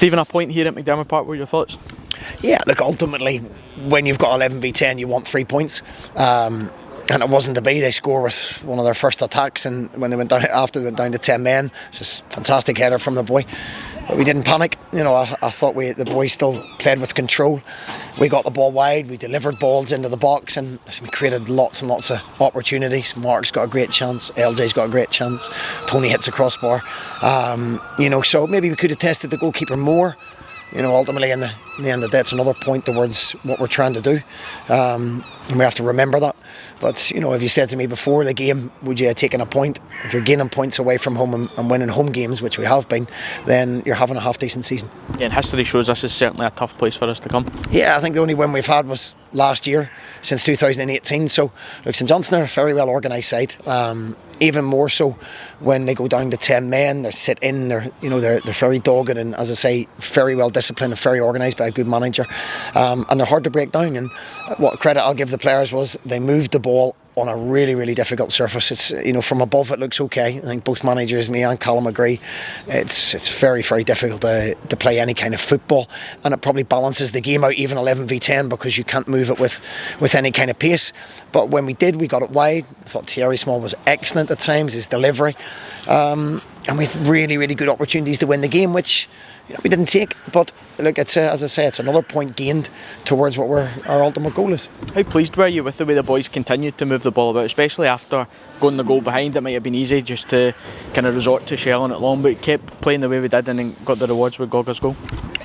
Stephen, a point here at McDiarmid Park, what are your thoughts? Yeah, look, ultimately, when you've got 11v10, you want 3 points. And it wasn't to be. They score with one of their first attacks, and when they went down after they went down to 10 men, it's just a fantastic header from the boy. But we didn't panic. I thought the boys still played with control. We got the ball wide, we delivered balls into the box, and we created lots and lots of opportunities. Mark's got a great chance, LJ's got a great chance, Tony hits a crossbar. So maybe we could have tested the goalkeeper more. Ultimately in the end of the day, it's another point towards what we're trying to do, and we have to remember that. But if you said to me before the game, would you have taken a point? If you're gaining points away from home and winning home games, which we have been, then you're having a half decent season. Yeah, and history shows this is certainly a tough place for us to come. Yeah, I think the only win we've had was last year, since 2018. So look, St Johnstone are a very well organised side. Even more so when they go down to 10 men, they sit in, they're very dogged and, as I say, very well disciplined and very organised by a good manager, and they're hard to break down. And what credit I'll give the players was they moved the ball on a really, really difficult surface. It's from above it looks okay. I think both managers, me and Callum, agree. It's very, very difficult to play any kind of football, and it probably balances the game out even 11v10 because you can't move it with any kind of pace. But when we did, we got it wide. I thought Thierry Small was excellent at times, his delivery, and we had really, really good opportunities to win the game, which we didn't take. But look, as I say, it's another point gained towards what our ultimate goal is. How pleased were you with the way the boys continued to move the ball about, especially after going the goal behind? It might have been easy just to kind of resort to shelling it long, but kept playing the way we did and then got the rewards with Gogga's goal.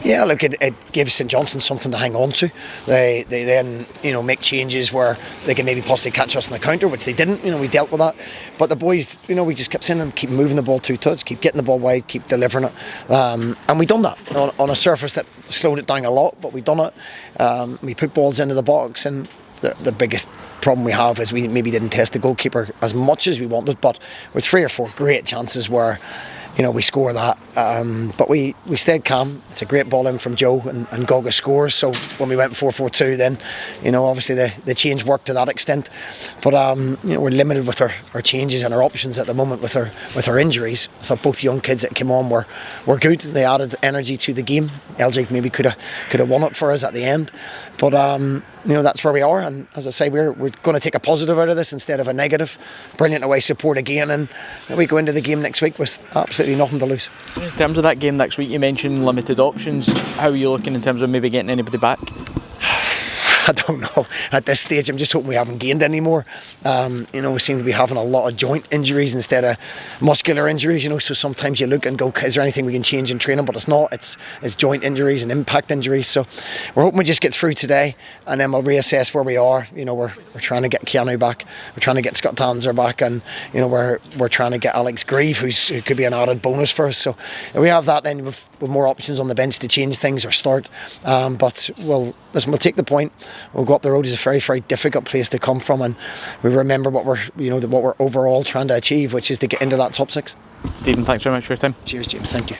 Yeah, look, it gives St Johnstone something to hang on to. They then make changes where they can maybe possibly catch us in the counter, which they didn't. We dealt with that. But the boys, we just kept saying them, keep moving the ball 2 touch, keep getting the ball wide, keep delivering it, and we done that on a surface that slowed it down a lot. But we done it. We put balls into the box, and the biggest problem we have is we maybe didn't test the goalkeeper as much as we wanted. But with 3 or 4 great chances where we score that, but we stayed calm. It's a great ball in from Joe, and Gogga scores. So when we went 4-4-2, then obviously the change worked to that extent. But we're limited with our changes and our options at the moment with our injuries. I thought both young kids that came on were good. They added energy to the game. LJ maybe could have won it for us at the end, but that's where we are. And as I say, we're going to take a positive out of this instead of a negative. Brilliant away support again, and we go into the game next week with absolutely nothing to lose. In terms of that game next week, you mentioned limited options. How are you looking in terms of maybe getting anybody back? I don't know. At this stage, I'm just hoping we haven't gained any more. We seem to be having a lot of joint injuries instead of muscular injuries. So sometimes you look and go, is there anything we can change in training? But it's not. It's joint injuries and impact injuries. So we're hoping we just get through today, and then we'll reassess where we are. We're trying to get Keanu back. We're trying to get Scott Tanzer back, and we're trying to get Alex Grieve, who could be an added bonus for us. So if we have that, then with more options on the bench to change things or start. But we'll take the point. We'll go up the road. It's a very, very difficult place to come from, and we remember what we're overall trying to achieve, which is to get into that top 6. Stephen, thanks very much for your time. Cheers, James. Thank you.